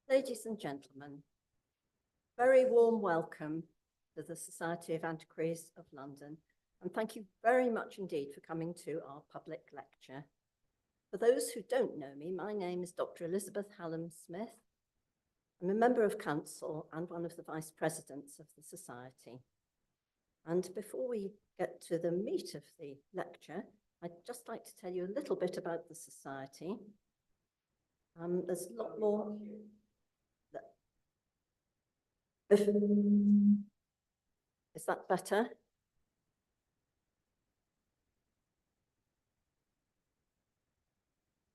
Ladies and gentlemen, very warm welcome to the Society of Antiquaries of London, and thank you very much indeed for coming to our public lecture. For those who don't know me, my name is Dr. Elizabeth Hallam-Smith. I'm a member of council and one of the vice presidents of the Society. And before we get to the meat of the lecture, I'd just like to tell you a little bit about the Society. There's a lot more. Is that better?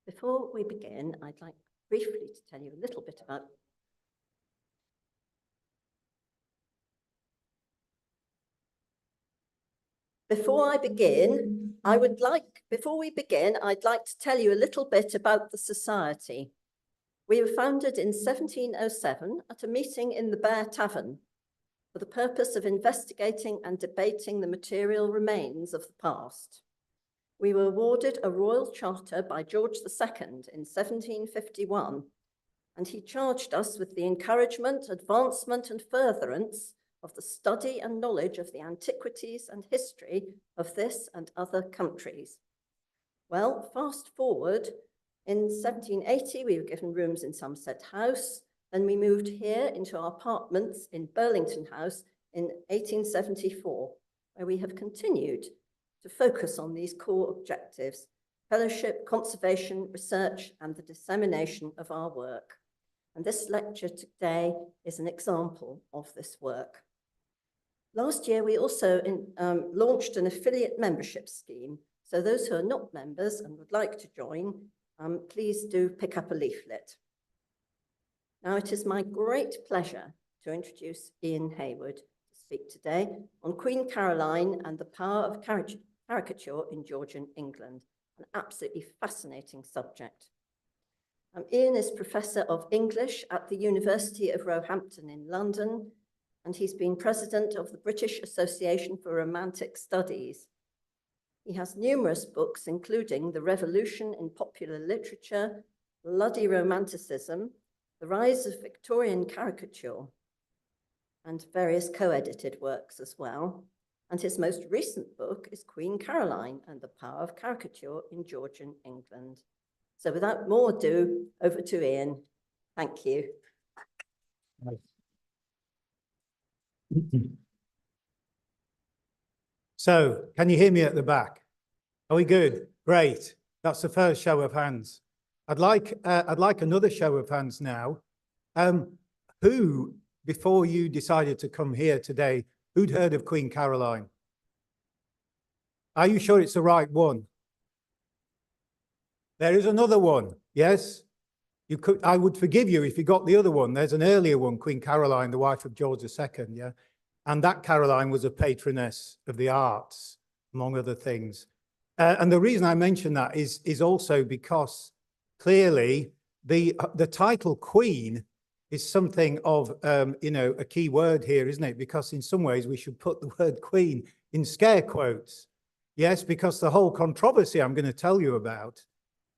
Before we begin, I'd like briefly to tell you a little bit about Before we begin, I'd like to tell you a little bit about the Society. We were founded in 1707 at a meeting in the Bear Tavern for the purpose of investigating and debating the material remains of the past. We were awarded a royal charter by George II in 1751, and he charged us with the encouragement, advancement, and furtherance of the study and knowledge of the antiquities and history of this and other countries. Well, fast forward, in 1780, we were given rooms in Somerset House. Then we moved here into our apartments in Burlington House in 1874, where we have continued to focus on these core objectives: fellowship, conservation, research, and the dissemination of our work. And this lecture today is an example of this work. Last year, we also launched an affiliate membership scheme. So those who are not members and would like to join, please do pick up a leaflet. Now, it is my great pleasure to introduce Ian Hayward to speak today on Queen Caroline and the power of caricature in Georgian England, an absolutely fascinating subject. Ian is Professor of English at the University of Roehampton in London, and he's been President of the British Association for Romantic Studies. He has numerous books, including The Revolution in Popular Literature, Bloody Romanticism, The Rise of Victorian Caricature, and various co-edited works as well. And his most recent book is Queen Caroline and the Power of Caricature in Georgian England. So without more ado, over to Ian. Thank you. So, can you hear me at the back? Are we good? Great. That's the first show of hands. I'd like another show of hands now. Who, before you decided to come here today, who'd heard of Queen Caroline? Are you sure it's the right one? There is another one, yes? I would forgive you if you got the other one. There's an earlier one, Queen Caroline, the wife of George II, yeah? And that Caroline was a patroness of the arts, among other things. And the reason I mention that is also because clearly the title Queen is something of, a key word here, isn't it? Because in some ways we should put the word Queen in scare quotes. Yes, because the whole controversy I'm going to tell you about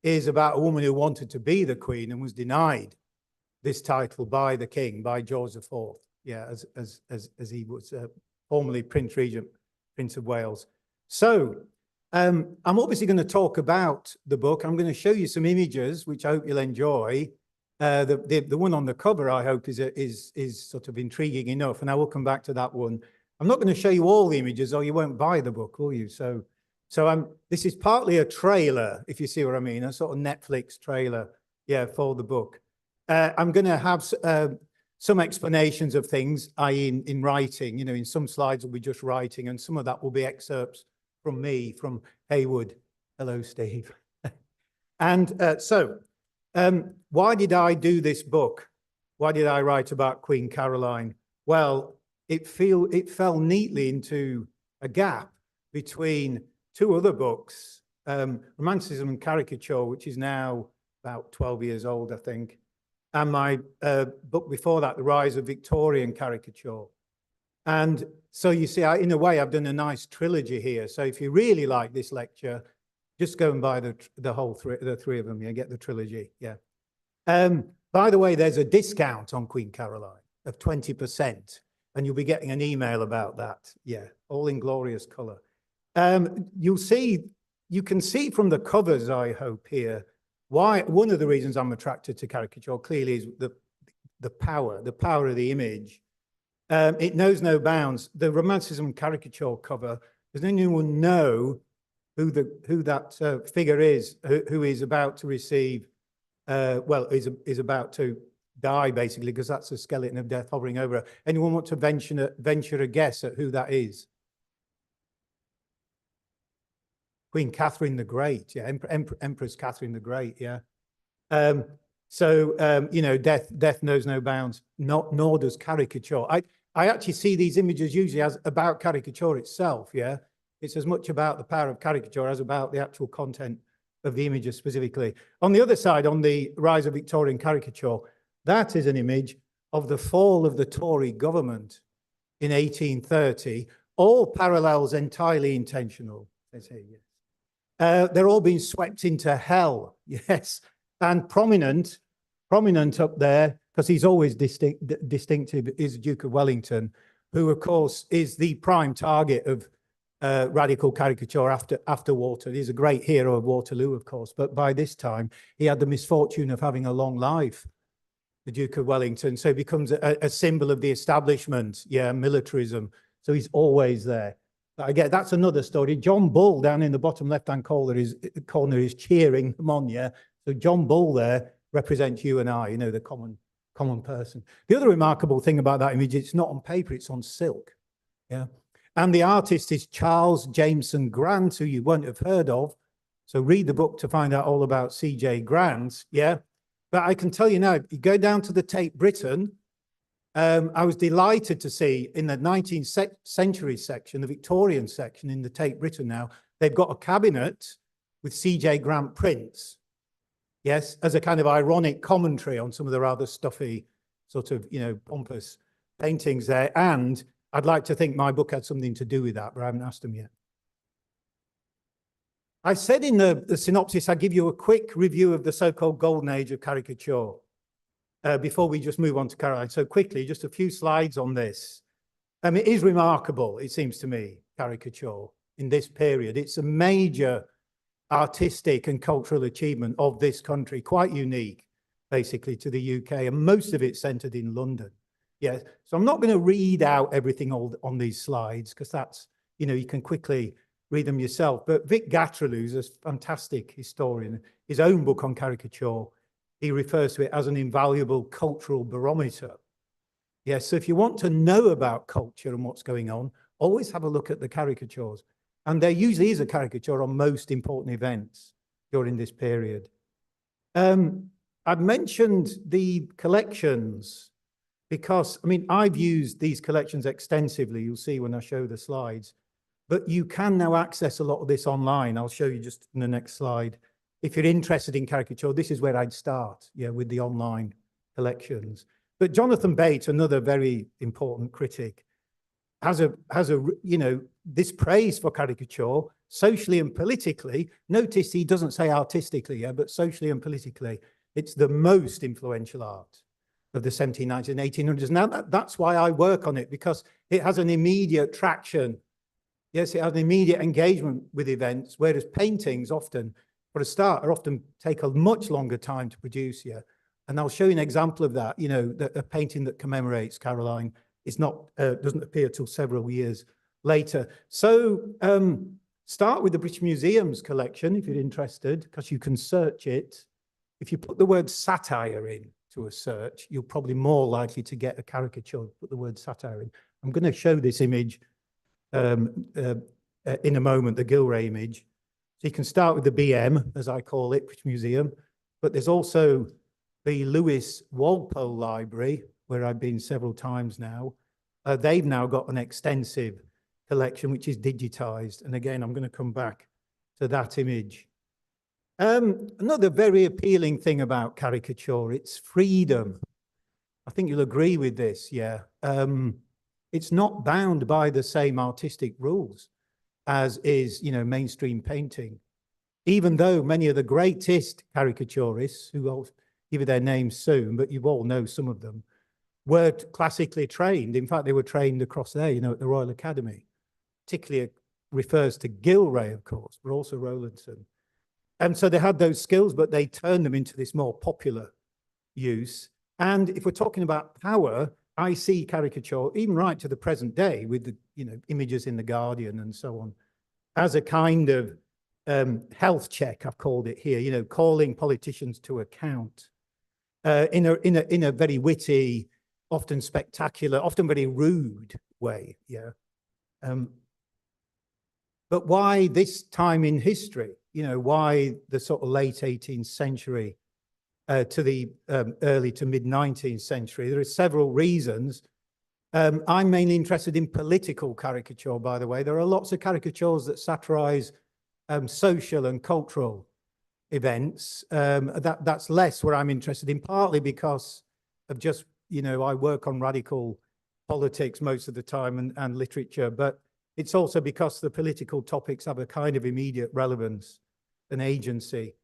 is about a woman who wanted to be the Queen and was denied this title by the King, by George IV. Yeah, as he was formerly Prince Regent, Prince of Wales. So I'm obviously going to talk about the book. I'm going to show you some images, which I hope you'll enjoy. The one on the cover, I hope, is sort of intriguing enough, and I will come back to that one. I'm not going to show you all the images, or you won't buy the book, will you? So this is partly a trailer, if you see what I mean, a sort of Netflix trailer, yeah, for the book. I'm going to have some explanations of things, i.e. in writing. In some slides will be just writing, and some of that will be excerpts from me, from Haywood. Hello, Steve. And why did I do this book? Why did I write about Queen Caroline? Well, it fell neatly into a gap between two other books, Romanticism and Caricature, which is now about 12 years old, I think, and my book before that, The Rise of Victorian Caricature. And so you see, in a way, I've done a nice trilogy here. So if you really like this lecture, just go and buy the three of them. Yeah, get the trilogy. Yeah. By the way, there's a discount on Queen Caroline of 20%, and you'll be getting an email about that. Yeah, all in glorious color. You can see from the covers, I hope here, why one of the reasons I'm attracted to caricature clearly is the power of the image. It knows no bounds. The Romanticism caricature cover, does anyone know who that figure is, who is about to receive, is about to die, basically, because that's a skeleton of death hovering over her. Anyone want to venture a guess at who that is? Queen Catherine the Great, yeah, Empress Catherine the Great, yeah. You know, death knows no bounds, nor does caricature. I actually see these images usually as about caricature itself, yeah. It's as much about the power of caricature as about the actual content of the images specifically. On the other side, on the rise of Victorian caricature, that is an image of the fall of the Tory government in 1830, all parallels entirely intentional, they say, yes. They're all being swept into hell, yes. And prominent up there, because he's always distinctive, is Duke of Wellington, who, of course, is the prime target of radical caricature after Waterloo. He's a great hero of Waterloo, of course, but by this time, he had the misfortune of having a long life, the Duke of Wellington, so he becomes a symbol of the establishment, yeah, militarism, so he's always there. But again, that's another story. John Bull down in the bottom left-hand corner is cheering them on, yeah? So John Bull there represents you and I, you know, the common person. The other remarkable thing about that image, it's not on paper, it's on silk, yeah? And the artist is Charles Jameson Grant, who you won't have heard of. So read the book to find out all about C.J. Grant, yeah? But I can tell you now, if you go down to the Tate Britain, I was delighted to see in the 19th century section, the Victorian section in the Tate Britain now, they've got a cabinet with C.J. Grant prints, yes, as a kind of ironic commentary on some of the rather stuffy, sort of, you know, pompous paintings there. And I'd like to think my book had something to do with that, but I haven't asked them yet. I said in the synopsis, I'd give you a quick review of the so-called golden age of caricature before we just move on to Caroline. So quickly, just a few slides on this. It is remarkable, it seems to me, caricature in this period. It's a major artistic and cultural achievement of this country, quite unique, basically, to the UK, and most of it centered in London. Yeah, so I'm not going to read out everything on these slides, because that's, you know, you can quickly read them yourself. But Vic Gatterloo, who's a fantastic historian, his own book on caricature, he refers to it as an invaluable cultural barometer. Yeah, so if you want to know about culture and what's going on, always have a look at the caricatures. And there usually is a caricature on most important events during this period. I've mentioned the collections because, I mean, I've used these collections extensively. You'll see when I show the slides. But you can now access a lot of this online. I'll show you just in the next slide. If you're interested in caricature, this is where I'd start, yeah, with the online collections. But Jonathan Bate, another very important critic, has a you know, this praise for caricature socially and politically. Notice he doesn't say artistically, yeah, but socially and politically. It's the most influential art of the 1790s and 1800s. Now that's why I work on it, because it has an immediate traction. Yes, it has an immediate engagement with events, whereas paintings often, for a start, take a much longer time to produce here. And I'll show you an example of that. You know, a painting that commemorates Caroline is not doesn't appear till several years later. So start with the British Museum's collection if you're interested, because you can search it. If you put the word satire in to a search, you're probably more likely to get a caricature. Put the word satire in. I'm going to show this image in a moment, the Gilray image. So you can start with the BM, as I call it, British Museum, but there's also the Lewis Walpole Library, where I've been several times now. They've now got an extensive collection, which is digitized. And again, I'm going to come back to that image. Another very appealing thing about caricature, it's freedom. I think you'll agree with this, yeah. It's not bound by the same artistic rules as is, you know, mainstream painting. Even though many of the greatest caricaturists who, give you their names soon, but you all know some of them, were classically trained. In fact, they were trained across there, you know, at the Royal Academy. Particularly refers to Gilray, of course, but also Rowlandson. And so they had those skills, but they turned them into this more popular use. And if we're talking about power, I see caricature, even right to the present day, with the, you know, images in the Guardian and so on, as a kind of health check, I've called it here, you know, calling politicians to account in a very witty, often spectacular, often very rude way. Yeah. But why this time in history? You know, why the sort of late 18th century to the early to mid 19th century? There are several reasons. I'm mainly interested in political caricature, by the way. There are lots of caricatures that satirize social and cultural events. That's less where I'm interested in, partly because of just, you know, I work on radical politics most of the time and literature, but it's also because the political topics have a kind of immediate relevance and agency.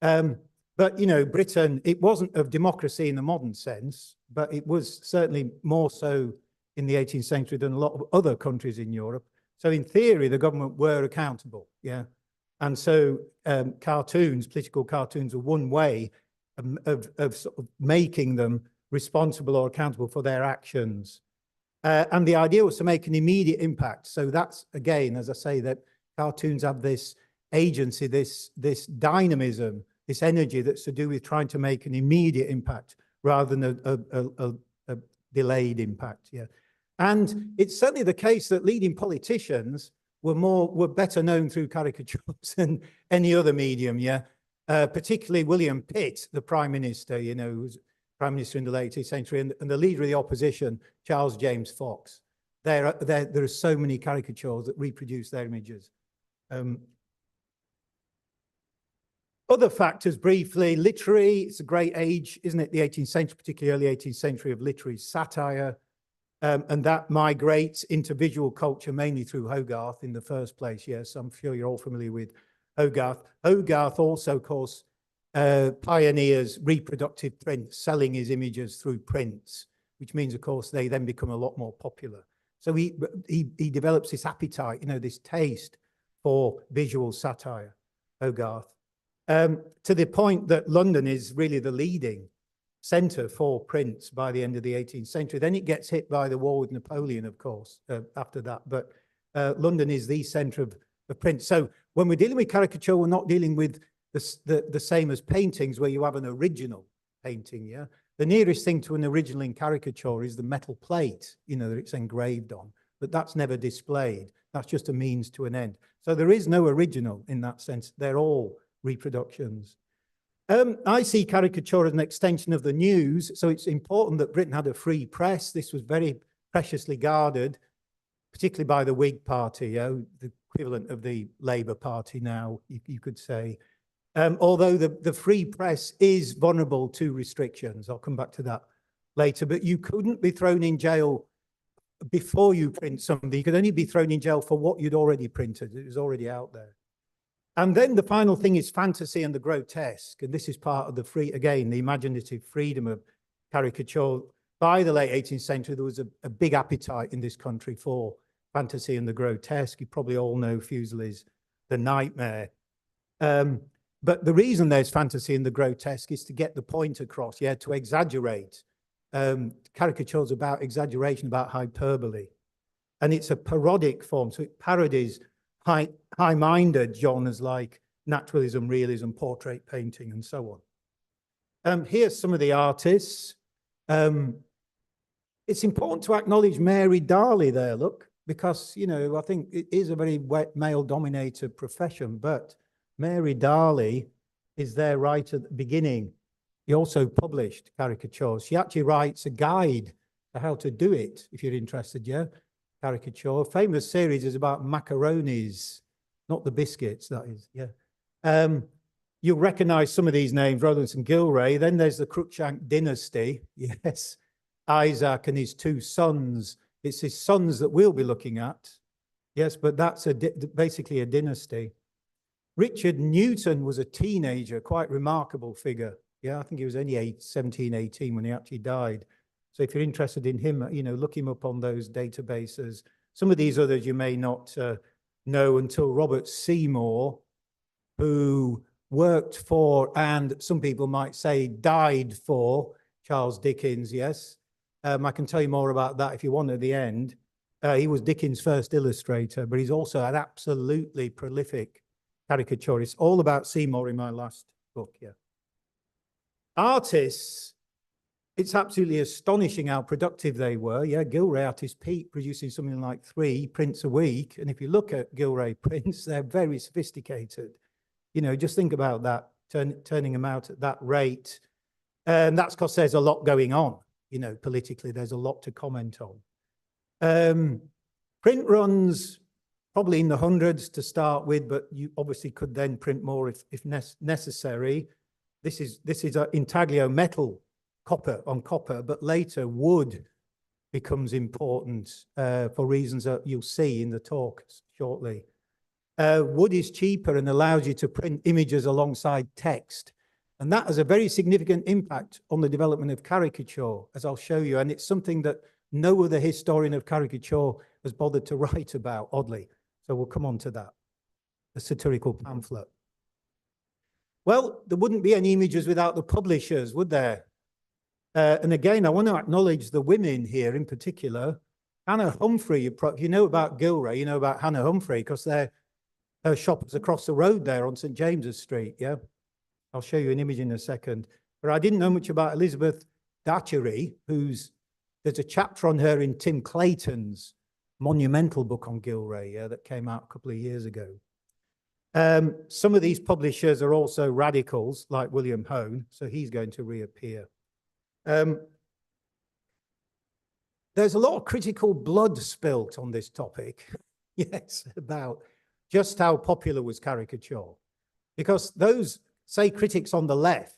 But, you know, Britain, it wasn't of democracy in the modern sense, but it was certainly more so in the 18th century than a lot of other countries in Europe. So in theory, the government were accountable, yeah. And so cartoons, political cartoons, are one way of sort of making them responsible or accountable for their actions. And the idea was to make an immediate impact. So that's, again, as I say, that cartoons have this agency, this dynamism, this energy that's to do with trying to make an immediate impact rather than a delayed impact. Yeah. And it's certainly the case that leading politicians were better known through caricatures than any other medium. Yeah. Particularly William Pitt, the Prime Minister, you know, who was Prime Minister in the late 18th century, and the leader of the opposition, Charles James Fox. There are so many caricatures that reproduce their images. Other factors, briefly, literary, it's a great age, isn't it? The 18th century, particularly early 18th century, of literary satire. And that migrates into visual culture mainly through Hogarth in the first place. Yes, I'm sure you're all familiar with Hogarth. Hogarth also, of course, pioneers reproductive print, selling his images through prints, which means, of course, they then become a lot more popular. So he develops this appetite, you know, this taste for visual satire, Hogarth. To the point that London is really the leading centre for prints by the end of the 18th century. Then it gets hit by the war with Napoleon, of course, after that. But London is the centre of print. So when we're dealing with caricature, we're not dealing with the same as paintings where you have an original painting, yeah? The nearest thing to an original in caricature is the metal plate, you know, that it's engraved on, but that's never displayed. That's just a means to an end. So there is no original in that sense. They're all reproductions. I see caricature as an extension of the news. So it's important that Britain had a free press. This was very preciously guarded, particularly by the Whig Party, the equivalent of the Labour Party now, you could say. Although the free press is vulnerable to restrictions. I'll come back to that later. But you couldn't be thrown in jail before you print something. You could only be thrown in jail for what you'd already printed. It was already out there. And then the final thing is fantasy and the grotesque. And this is part of the the imaginative freedom of caricature. By the late 18th century, there was a big appetite in this country for fantasy and the grotesque. You probably all know Fuseli's The Nightmare. But the reason there's fantasy and the grotesque is to get the point across, yeah, to exaggerate. Caricatures about exaggeration, about hyperbole. And it's a parodic form, so it parodies high-minded genres like naturalism, realism, portrait painting, and so on. Here's some of the artists. It's important to acknowledge Mary Darley there, look, because, you know, I think it is a very male-dominated profession, but Mary Darley is there right at the beginning. He also published caricatures. She actually writes a guide to how to do it, if you're interested, yeah? Caricature. A famous series is about macaronis, not the biscuits, that is, yeah. You'll recognize some of these names, Rowlandson, Gilray. Then there's the Cruikshank dynasty, yes. Isaac and his two sons. It's his sons that we'll be looking at. Yes, but that's basically a dynasty. Richard Newton was a teenager, quite remarkable figure. Yeah, I think he was only 17, 18 when he actually died. So if you're interested in him, look him up on those databases. Some of these others you may not know until Robert Seymour, who worked for, and some people might say died for, Charles Dickens, yes. I can tell you more about that if you want at the end. He was Dickens' first illustrator, but he's also an absolutely prolific caricaturist. All about Seymour in my last book, yeah. Artists, it's absolutely astonishing how productive they were. Yeah, Gilray at his peak producing something like 3 prints a week. And if you look at Gilray prints, they're very sophisticated. Just think about that, turning them out at that rate. And that's because there's a lot going on, politically, there's a lot to comment on. Print runs, probably in the hundreds to start with, but you obviously could then print more if necessary. This is intaglio metal, copper on copper, but later wood becomes important for reasons that you'll see in the talk shortly. Wood is cheaper and allows you to print images alongside text. And that has a very significant impact on the development of caricature, as I'll show you. And it's something that no other historian of caricature has bothered to write about, oddly. So we'll come on to that, the satirical pamphlet. Well, there wouldn't be any images without the publishers, would there? And again, I want to acknowledge the women here in particular. Hannah Humphrey, you know about Gilray, you know about Hannah Humphrey, because her shop is across the road there on St. James's Street, yeah? I'll show you an image in a second. But I didn't know much about Elizabeth Datchery, there's a chapter on her in Tim Clayton's monumental book on Gilray, yeah, that came out a couple of years ago. Some of these publishers are also radicals, like William Hone, so he's going to reappear. There's a lot of critical blood spilt on this topic, yes, about just how popular was caricature. Because those, say, critics on the left,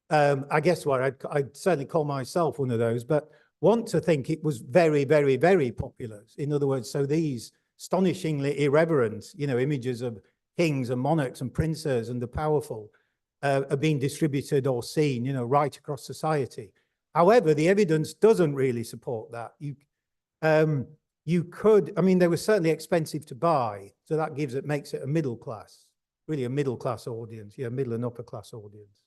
I guess I'd certainly call myself one of those, but want to think it was very, very, very popular. In other words, so these astonishingly irreverent, images of kings and monarchs and princes and the powerful are being distributed or seen, right across society. However, the evidence doesn't really support that. You could, they were certainly expensive to buy, so that makes it a middle class, really a middle class audience, middle and upper class audience.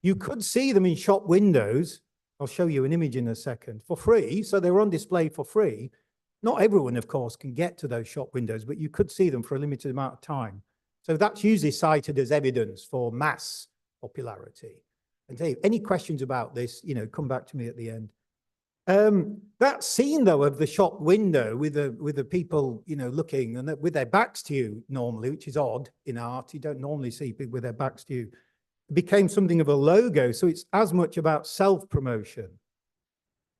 You could see them in shop windows. I'll show you an image in a second, for free. So they were on display for free. Not everyone, of course, can get to those shop windows, but you could see them for a limited amount of time. So that's usually cited as evidence for mass popularity. And Dave, any questions about this, come back to me at the end. That scene, though, of the shop window with the people, looking and with their backs to you normally, which is odd in art. You don't normally see people with their backs to you. Became something of a logo. So it's as much about self-promotion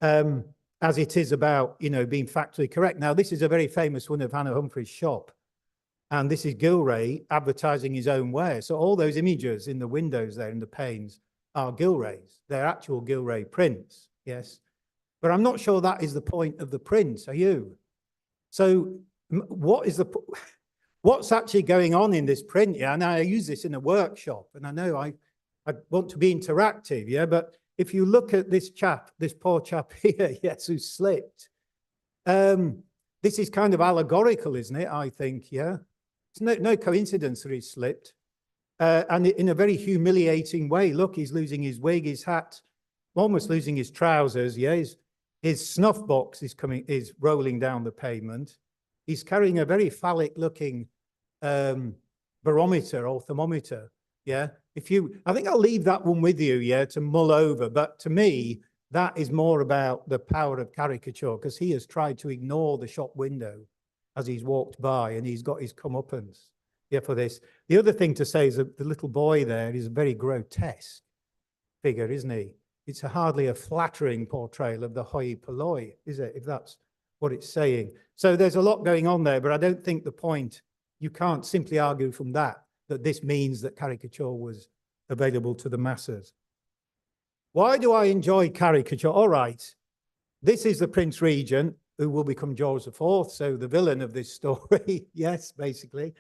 as it is about, being factually correct. Now, this is a very famous one of Hannah Humphrey's shop. And this is Gilray advertising his own wares. So all those images in the windows there in the panes are Gilray's. They're actual Gilray prints, yes. But I'm not sure that is the point of the prints, are you? So what's actually going on in this print? Yeah, and I use this in a workshop, and I know I want to be interactive, yeah, but if you look at this poor chap here, yes, who slipped, this is kind of allegorical, isn't it, I think, yeah? It's no coincidence that he slipped, and in a very humiliating way. Look, he's losing his wig, his hat, almost losing his trousers, yeah, his snuff box is rolling down the pavement. He's carrying a very phallic-looking barometer or thermometer. Yeah, I think I'll leave that one with you. Yeah, to mull over. But to me, that is more about the power of caricature, because he has tried to ignore the shop window as he's walked by, and he's got his comeuppance. Yeah, for this. The other thing to say is that the little boy there is a very grotesque figure, isn't he? It's hardly a flattering portrayal of the hoi polloi, is it, if that's what it's saying? So there's a lot going on there, but I don't think the point, you can't simply argue from that this means that caricature was available to the masses. Why do I enjoy caricature? All right, this is the Prince Regent, who will become George IV, so the villain of this story, yes, basically.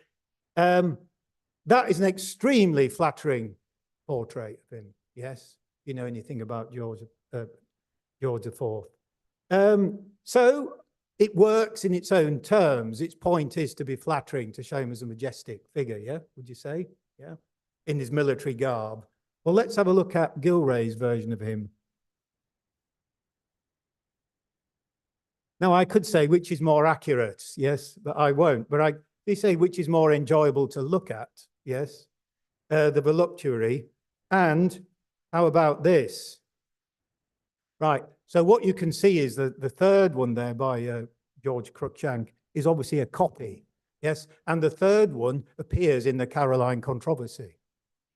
That is an extremely flattering portrait of him. Yes, you know anything about George IV. So it works in its own terms. Its point is to be flattering, to show him as a majestic figure, yeah? Would you say? Yeah. In his military garb. Well, let's have a look at Gilray's version of him. Now, I could say which is more accurate, yes, but I won't. But they say which is more enjoyable to look at, yes, the voluptuary. And how about this? Right, so what you can see is that the third one there by George Cruikshank is obviously a copy, yes, and the third one appears in the Caroline controversy,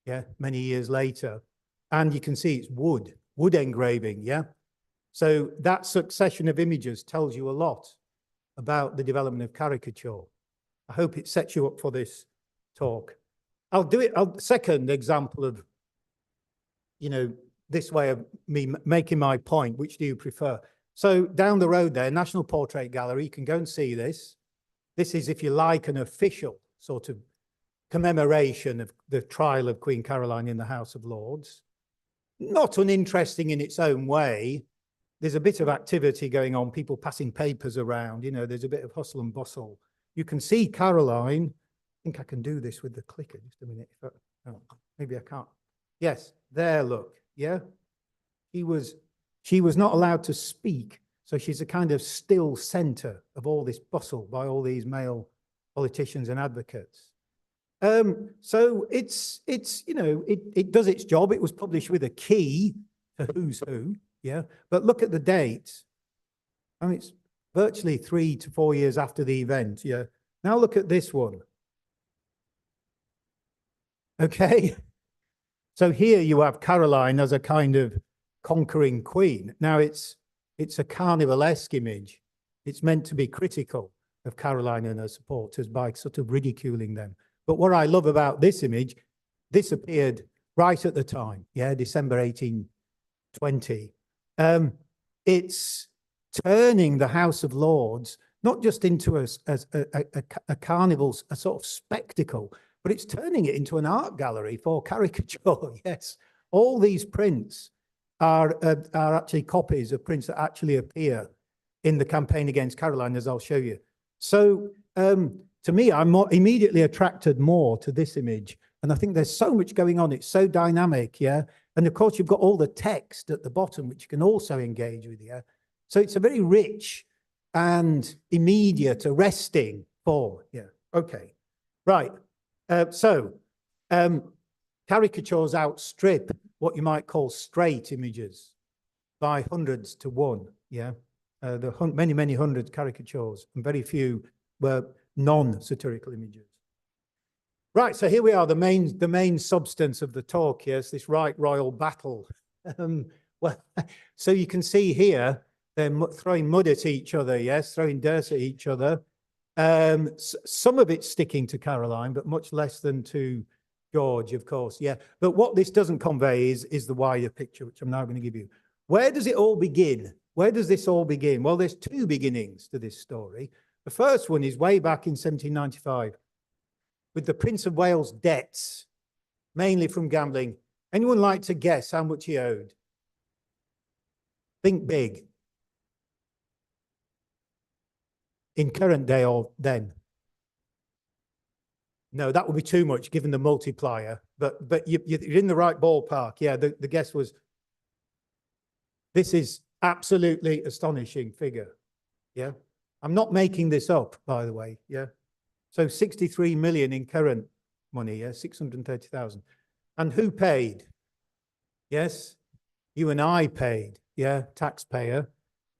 yeah, many years later. And you can see it's wood engraving, yeah. So that succession of images tells you a lot about the development of caricature. I hope it sets you up for this talk. I'll do it. Second example of, you know, this way of me making my point. Which do you prefer? So down the road there, National Portrait Gallery, you can go and see this. This is, if you like, an official sort of commemoration of the trial of Queen Caroline in the House of Lords. Not uninteresting in its own way. There's a bit of activity going on, people passing papers around, you know, there's a bit of hustle and bustle. You can see Caroline. I think I can do this with the clicker. Just a minute. Oh, maybe I can't. Yes, there, look. Yeah. She was not allowed to speak. So she's a kind of still center of all this bustle by all these male politicians and advocates. So it's you know, it does its job. It was published with a key to who's who. Yeah, but look at the dates. I mean, it's virtually 3 to 4 years after the event. Yeah. Now look at this one. Okay. So here you have Caroline as a kind of conquering queen. Now it's a carnivalesque image. It's meant to be critical of Caroline and her supporters by sort of ridiculing them. But what I love about this image, this appeared right at the time. Yeah, December 1820. It's turning the House of Lords not just into a carnival, a sort of spectacle, but it's turning it into an art gallery for caricature. Yes, all these prints are actually copies of prints that actually appear in the campaign against Caroline, as I'll show you. So to me, I'm immediately attracted more to this image. And I think there's so much going on. It's so dynamic, yeah. And of course, you've got all the text at the bottom, which you can also engage with, yeah. So it's a very rich and immediate, arresting form, yeah. Okay, right. Caricatures outstrip what you might call straight images by hundreds to one, yeah. There are many hundred caricatures, and very few were non-satirical images. Right, so here we are, the main substance of the talk. Yes, this right royal battle. Well, so you can see here they're throwing mud at each other. Yes, throwing dirt at each other. Some of it's sticking to Caroline, but much less than to George, of course. Yeah, but what this doesn't convey is the wider picture, which I'm now going to give you. Where does it all begin? Where does this all begin? Well, there's two beginnings to this story. The first one is way back in 1795 with the Prince of Wales' debts, mainly from gambling. Anyone like to guess how much he owed? Think big. In current day or then? No, that would be too much given the multiplier, but you're in the right ballpark. Yeah, the guess was, this is absolutely astonishing figure. Yeah, I'm not making this up, by the way. Yeah. So 63 million in current money, yeah, 630,000. And who paid? Yes, you and I paid, yeah, taxpayer.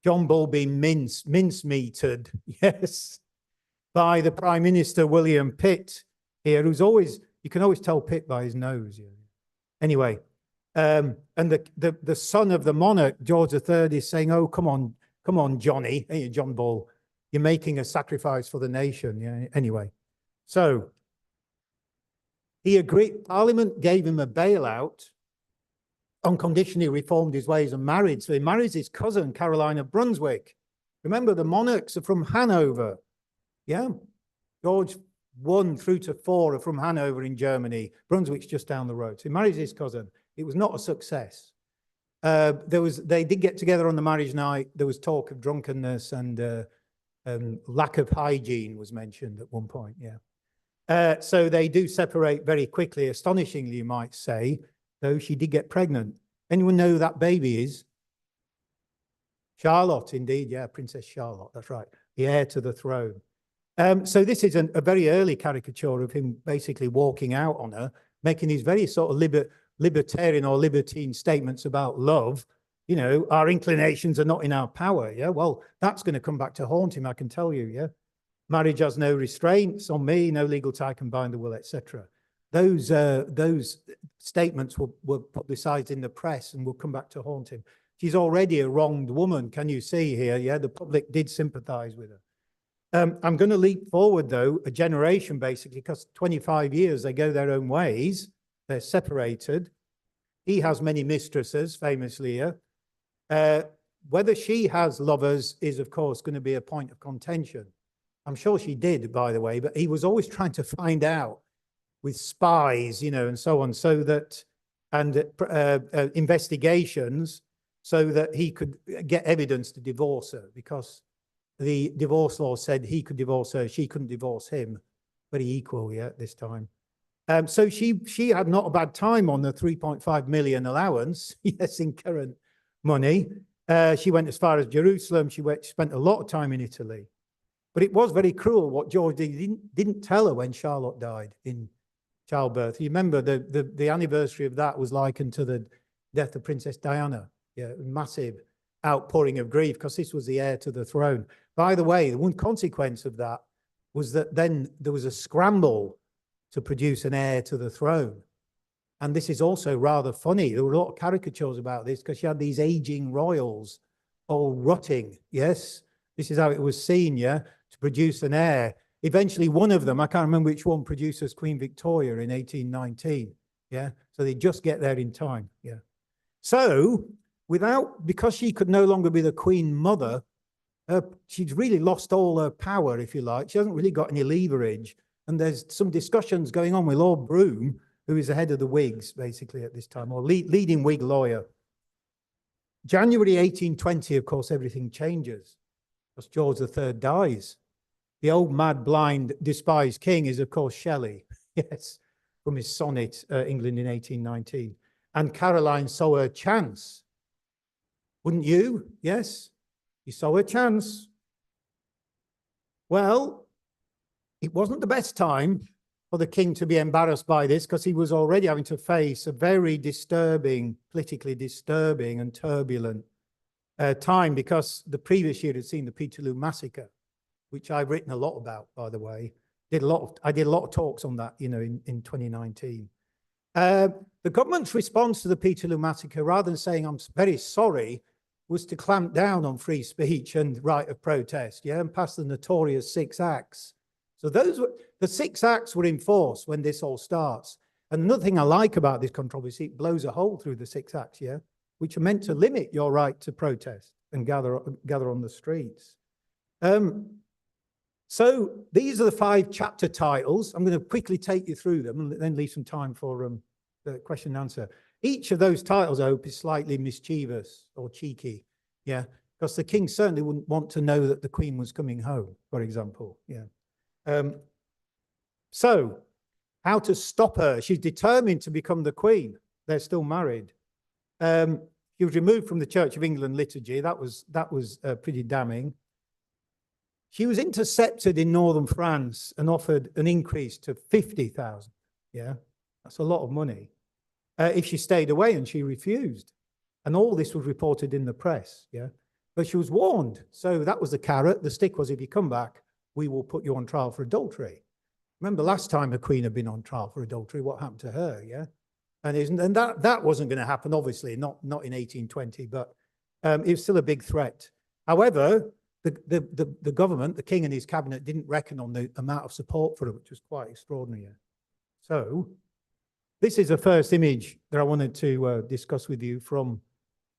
John Bull being mincemeated, yes, by the Prime Minister, William Pitt, here, who's always, you can always tell Pitt by his nose. Yeah. Anyway, and the son of the monarch, George III, is saying, oh, come on, Johnny, hey, John Bull, you're making a sacrifice for the nation. Yeah. Anyway, so he agreed. Parliament gave him a bailout on condition he reformed his ways and married. So he marries his cousin, Caroline of Brunswick. Remember, the monarchs are from Hanover. Yeah. George 1 through to 4 are from Hanover in Germany. Brunswick's just down the road. So he marries his cousin. It was not a success. They did get together on the marriage night. There was talk of drunkenness and lack of hygiene was mentioned at one point. Yeah. So they do separate very quickly, astonishingly, you might say, though she did get pregnant. Anyone know who that baby is? Charlotte, indeed. Yeah, Princess Charlotte. That's right. The heir to the throne. So this is a very early caricature of him basically walking out on her, making these very sort of libertarian or libertine statements about love. You know, our inclinations are not in our power. Yeah, well, that's going to come back to haunt him, I can tell you. Yeah, marriage has no restraints on me, no legal tie can bind the will, etc. Those statements were publicized in the press and will come back to haunt him. She's already a wronged woman, can you see here? Yeah, the public did sympathize with her. I'm going to leap forward, though, a generation, basically, because 25 years, they go their own ways. They're separated. He has many mistresses, famously here. Whether she has lovers is, of course, going to be a point of contention. I'm sure she did, by the way, but he was always trying to find out with spies, you know, and so on, so that, and investigations, so that he could get evidence to divorce her, because the divorce law said he could divorce her, she couldn't divorce him. Very equal, yeah, at this time. So she had not a bad time on the 3.5 million allowance, yes, in current money. She went as far as Jerusalem. She spent a lot of time in Italy. But it was very cruel what George didn't tell her when Charlotte died in childbirth. You remember the anniversary of that was likened to the death of Princess Diana. Yeah, massive outpouring of grief because this was the heir to the throne. By the way, the one consequence of that was that then there was a scramble to produce an heir to the throne. And this is also rather funny. There were a lot of caricatures about this because you had these aging royals all rotting. Yes, this is how it was seen, yeah, to produce an heir. Eventually, one of them, I can't remember which one, produces Queen Victoria in 1819. Yeah, so they just get there in time. Yeah. So, because she could no longer be the Queen Mother, she's really lost all her power, if you like. She hasn't really got any leverage. And there's some discussions going on with Lord Brougham, who is the head of the Whigs, basically, at this time, or leading Whig lawyer. January 1820, of course, everything changes, because George III dies. The old, mad, blind, despised king is, of course, Shelley, yes, from his sonnet, England in 1819. And Caroline saw her chance. Wouldn't you? Yes, you saw her chance. Well, it wasn't the best time for the king to be embarrassed by this, because he was already having to face a very disturbing, politically disturbing and turbulent time, because the previous year had seen the Peterloo Massacre, which I've written a lot about, by the way. I did a lot of talks on that, you know, in 2019. The government's response to the Peterloo Massacre, rather than saying, I'm very sorry, was to clamp down on free speech and right of protest, yeah, and pass the notorious 6 Acts. So the 6 Acts were in force when this all starts. And another thing I like about this controversy, it blows a hole through the 6 Acts, yeah, which are meant to limit your right to protest and gather on the streets. So these are the 5 chapter titles. I'm going to quickly take you through them and then leave some time for the question and answer. Each of those titles, I hope, is slightly mischievous or cheeky, yeah, because the king certainly wouldn't want to know that the queen was coming home, for example, yeah. So, how to stop her? She's determined to become the queen. They're still married. She was removed from the Church of England liturgy. That was pretty damning. She was intercepted in northern France and offered an increase to 50,000. Yeah, that's a lot of money. If she stayed away, and she refused. And all this was reported in the press, yeah. But she was warned. So that was the carrot. The stick was, if you come back, we will put you on trial for adultery. Remember last time a queen had been on trial for adultery, what happened to her, yeah? And that wasn't going to happen, obviously, not in 1820, but it was still a big threat. However, the government, the king and his cabinet, didn't reckon on the amount of support for it, which was quite extraordinary. So this is the first image that I wanted to discuss with you from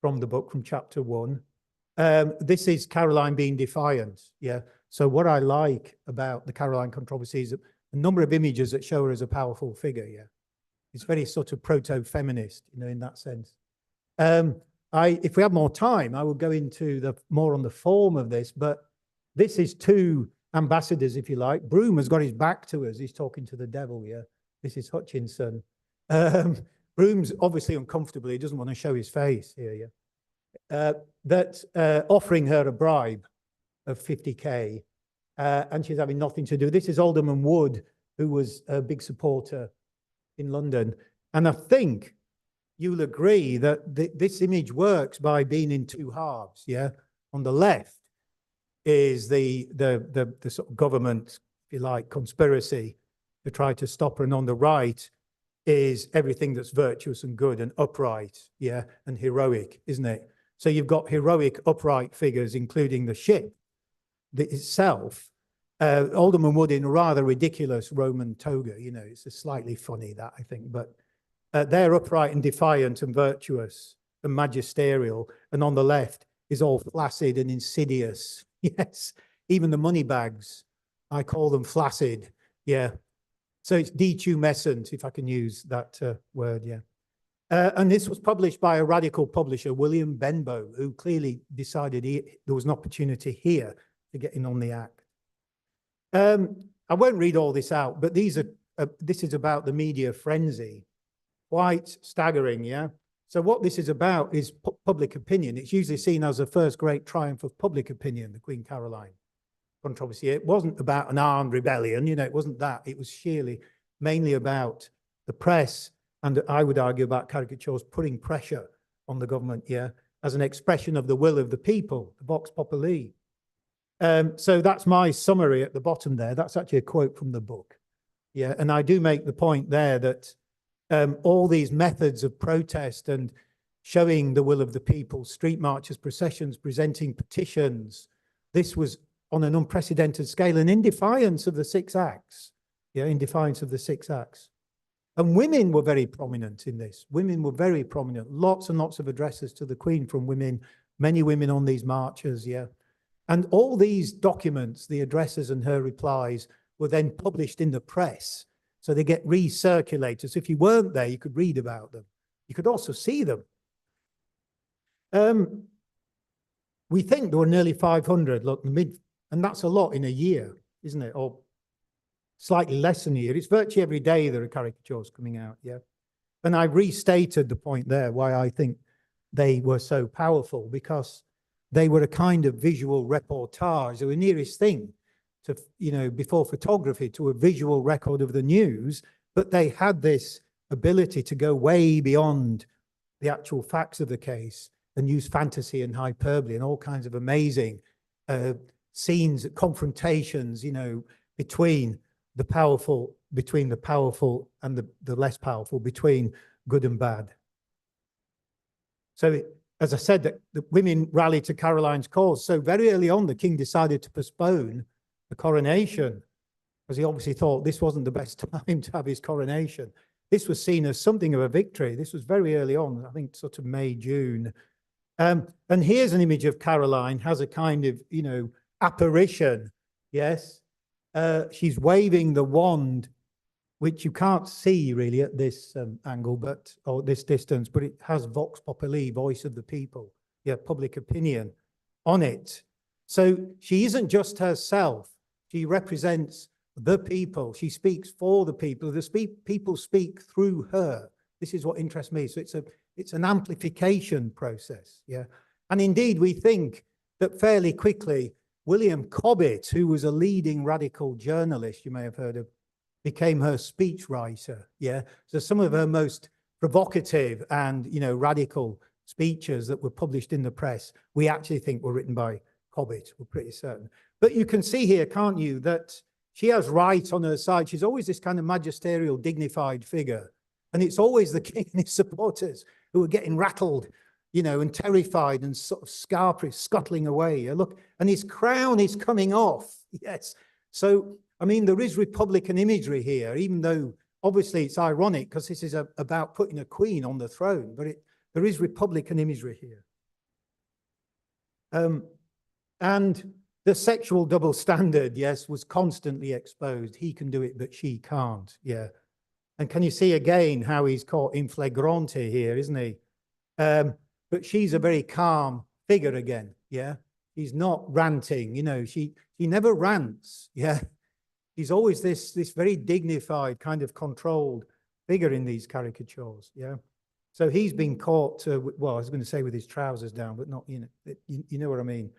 the book, from chapter 1. This is Caroline being defiant, yeah? So what I like about the Caroline controversy is a number of images that show her as a powerful figure, yeah? It's very sort of proto-feminist, you know, in that sense. If we have more time, I will go into the more on the form of this, but this is two ambassadors, if you like. Broome has got his back to us. He's talking to the devil, yeah. This is Hutchinson. Broome's obviously uncomfortable. He doesn't want to show his face here, yeah. Offering her a bribe of 50K, and she's having nothing to do. This is Alderman Wood, who was a big supporter in London. And I think you'll agree that this image works by being in two halves, yeah? On the left is the sort of government, if you like, conspiracy to try to stop her, and on the right is everything that's virtuous and good and upright, yeah, and heroic, isn't it? So you've got heroic, upright figures, including the ship itself. Alderman Wood in a rather ridiculous Roman toga, you know, it's a slightly funny, that I think, but they're upright and defiant and virtuous and magisterial, and on the left is all flaccid and insidious. Yes, even the money bags, I call them flaccid, yeah. So it's detumescent, if I can use that word, yeah. And this was published by a radical publisher, William Benbow, who clearly decided there was an opportunity here to get in on the act. I won't read all this out, but this is about the media frenzy. Quite staggering, yeah? So what this is about is public opinion. It's usually seen as the first great triumph of public opinion, the Queen Caroline controversy. It wasn't about an armed rebellion, you know, it wasn't that. It was mainly about the press, and I would argue about caricatures putting pressure on the government, yeah, as an expression of the will of the people, the vox populi. So that's my summary at the bottom there. That's actually a quote from the book, yeah, and I do make the point there that all these methods of protest and showing the will of the people, street marches, processions, presenting petitions, this was on an unprecedented scale and in defiance of the 6 acts. Yeah, in defiance of the 6 acts. And women were very prominent in this. Women were very prominent. Lots and lots of addresses to the Queen from women, many women on these marches, yeah. And all these documents, the addresses and her replies, were then published in the press. So they get recirculated. So if you weren't there, you could read about them. You could also see them. We think there were nearly 500, look, and that's a lot in a year, isn't it? Or slightly less than a year. It's virtually every day there are caricatures coming out, yeah. And I've restated the point there, why I think they were so powerful, because they were a kind of visual reportage. They were the nearest thing to, you know, before photography, to a visual record of the news, but they had this ability to go way beyond the actual facts of the case and use fantasy and hyperbole and all kinds of amazing scenes, confrontations, you know, between the powerful and the less powerful, between good and bad. So as I said, that the women rallied to Caroline's cause. So very early on, the king decided to postpone the coronation, because he obviously thought this wasn't the best time to have his coronation. This was seen as something of a victory. This was very early on, I think sort of May, June. And here's an image of Caroline, has a kind of, you know, apparition, yes. She's waving the wand, which you can't see really at this angle, or this distance, but it has vox populi, voice of the people, yeah, public opinion on it. So she isn't just herself. She represents the people. She speaks for the people. The people speak through her. This is what interests me. So it's an amplification process, yeah. And indeed, we think that fairly quickly, William Cobbett, who was a leading radical journalist, you may have heard of, became her speechwriter, yeah. So some of her most provocative and, you know, radical speeches that were published in the press, we actually think were written by Cobbett, we're pretty certain. But you can see here, can't you, that she has right on her side. She's always this kind of magisterial, dignified figure. And it's always the king and his supporters who are getting rattled, you know, and terrified and sort of scuttling away. Yeah, look, and his crown is coming off. Yes. So, I mean, there is Republican imagery here, even though obviously it's ironic because this is about putting a queen on the throne, but there is Republican imagery here. And the sexual double standard, yes, was constantly exposed. He can do it, but she can't. Yeah. And can you see again how he's caught in flagrante here, isn't he? But she's a very calm figure again, yeah? She's not ranting, you know, she never rants, yeah? She's always this very dignified, kind of controlled figure in these caricatures, yeah? So he's been caught, well, I was going to say with his trousers down, but not, you know what I mean.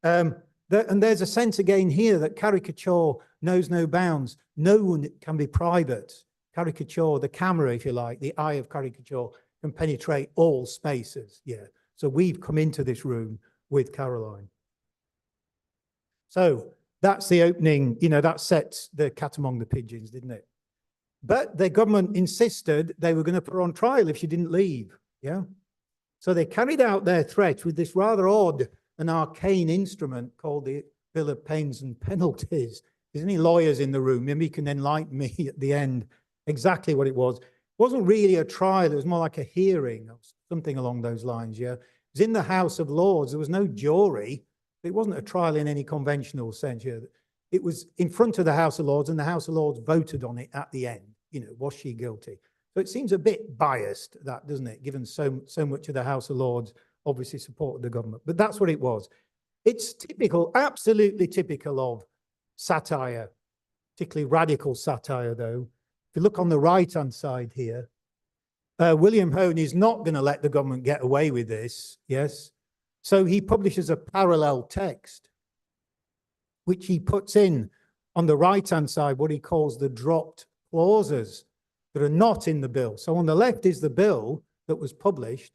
And there's a sense again here that caricature knows no bounds. No one can be private. Caricature, the camera, if you like, the eye of caricature can penetrate all spaces, yeah. So we've come into this room with Caroline. So that's the opening, you know, that sets the cat among the pigeons, didn't it? But the government insisted they were going to put her on trial if she didn't leave, yeah? So they carried out their threat with this rather odd and arcane instrument called the Bill of Pains and Penalties. There's any lawyers in the room, maybe you can enlighten me at the end exactly what it was. It wasn't really a trial, it was more like a hearing or something along those lines, yeah? It was in the House of Lords, there was no jury. It wasn't a trial in any conventional sense, yeah? It was in front of the House of Lords and the House of Lords voted on it at the end. You know, was she guilty? So it seems a bit biased, that, doesn't it? Given so much of the House of Lords obviously supported the government, but that's what it was. It's typical, absolutely typical of satire, particularly radical satire, though. If you look on the right-hand side here, William Hone is not going to let the government get away with this, yes? So he publishes a parallel text, which he puts in on the right-hand side, what he calls the dropped clauses that are not in the bill. So on the left is the bill that was published,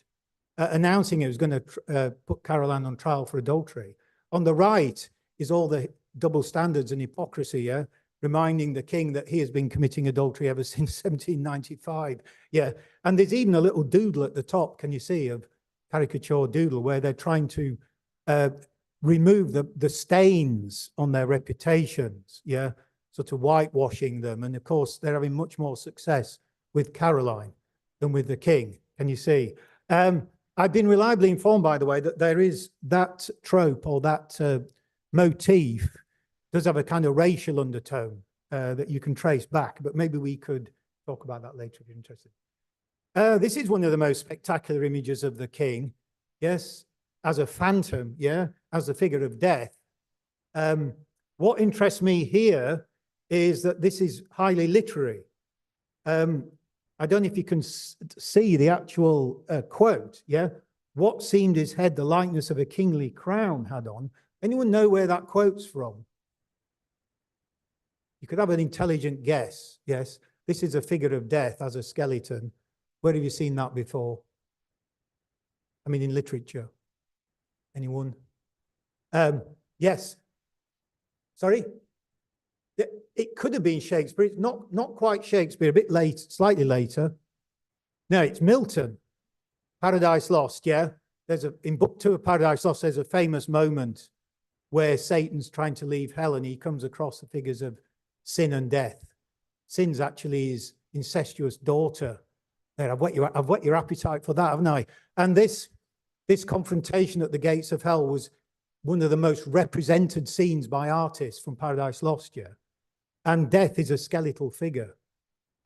announcing it was going to put Caroline on trial for adultery. On the right is all the double standards and hypocrisy, yeah? Reminding the king that he has been committing adultery ever since 1795. Yeah, and there's even a little doodle at the top, can you see, of caricature doodle, where they're trying to remove the stains on their reputations, yeah, sort of whitewashing them. And of course, they're having much more success with Caroline than with the king, can you see? I've been reliably informed, by the way, that there is that trope or that motif does have a kind of racial undertone that you can trace back, but maybe we could talk about that later if you're interested. This is one of the most spectacular images of the king, yes, as a phantom, yeah, as the figure of death. What interests me here is that this is highly literary. I don't know if you can see the actual quote, yeah? What seemed his head the likeness of a kingly crown had on. Anyone know where that quote's from? You could have an intelligent guess, yes? This is a figure of death as a skeleton. Where have you seen that before? I mean, in literature. Anyone? Yes. Sorry? It could have been Shakespeare. It's not quite Shakespeare, a bit late, slightly later. No, it's Milton. Paradise Lost, yeah? In book 2 of Paradise Lost, there's a famous moment where Satan's trying to leave hell and he comes across the figures of sin and death. Sin's actually his incestuous daughter. There, I've whet your appetite for that, haven't I? And this confrontation at the gates of hell was one of the most represented scenes by artists from Paradise Lost, yeah? And death is a skeletal figure.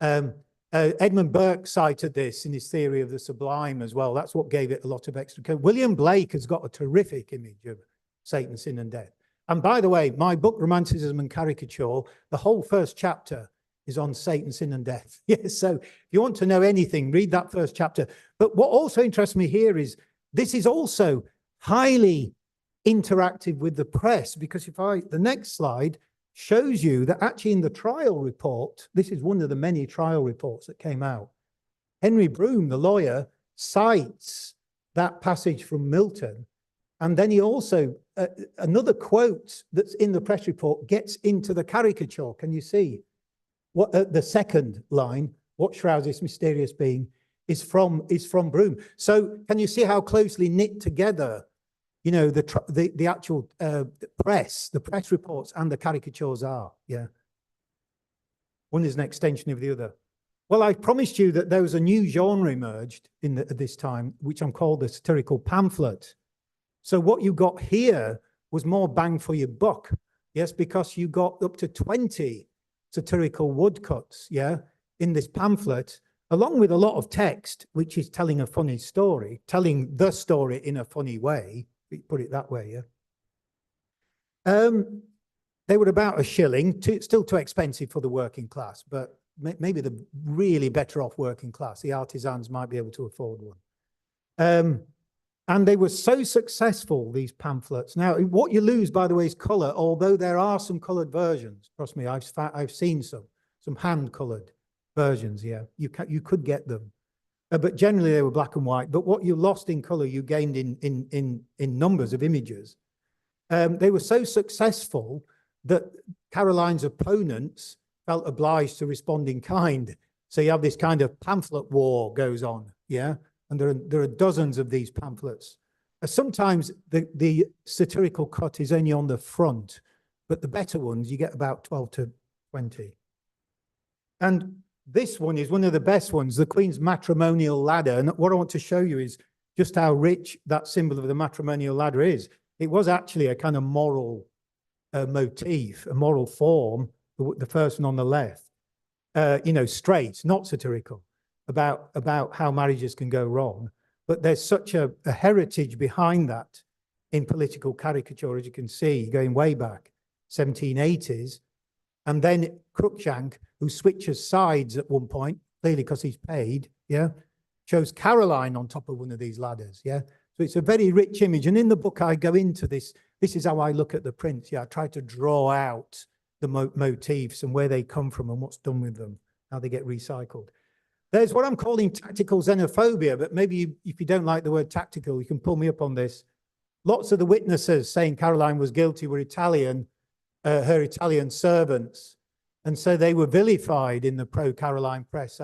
Edmund Burke cited this in his theory of the sublime as well. That's what gave it a lot of extra. William Blake has got a terrific image of Satan, sin and death. And by the way, my book, Romanticism and Caricature, the whole first chapter is on Satan, sin and death. Yes, so if you want to know anything, read that first chapter. But what also interests me here is this is also highly interactive with the press, because the next slide shows you that actually in the trial report, this is one of the many trial reports that came out, Henry Broome, the lawyer, cites that passage from Milton. And then he also, another quote that's in the press report gets into the caricature. Can you see? What the second line, what shrouds this mysterious being, is from Broome. So can you see how closely knit together, you know, the actual press, the press reports and the caricatures are, yeah. One is an extension of the other. Well, I promised you that there was a new genre emerged at this time, which I'm called the satirical pamphlet. So what you got here was more bang for your buck, yes, because you got up to 20 satirical woodcuts, yeah, in this pamphlet, along with a lot of text, which is telling a funny story, telling the story in a funny way, put it that way, yeah. They were about £1, still too expensive for the working class, but maybe the really better off working class, the artisans might be able to afford one. And they were so successful, these pamphlets. Now, what you lose, by the way, is colour, although there are some coloured versions. Trust me, I've seen some hand-coloured versions, yeah. You could get them. But generally, they were black and white. But what you lost in colour, you gained in numbers of images. They were so successful that Caroline's opponents felt obliged to respond in kind. So you have this kind of pamphlet war goes on, yeah? And there are dozens of these pamphlets. Sometimes the satirical cut is only on the front, but the better ones, you get about 12 to 20. And this one is one of the best ones, the Queen's matrimonial ladder. And what I want to show you is just how rich that symbol of the matrimonial ladder is. It was actually a kind of moral motif, a moral form, the first one on the left, straight, not satirical, about how marriages can go wrong. But there's such a heritage behind that in political caricature, as you can see, going way back, 1780s. And then Cruikshank, who switches sides at one point, clearly because he's paid, yeah, shows Caroline on top of one of these ladders, yeah. So it's a very rich image. And in the book, I go into this. This is how I look at the prints. Yeah, I try to draw out the motifs and where they come from and what's done with them, how they get recycled. There's what I'm calling tactical xenophobia, but maybe if you don't like the word tactical, you can pull me up on this. Lots of the witnesses saying Caroline was guilty were Italian, her Italian servants. And so they were vilified in the pro-Caroline press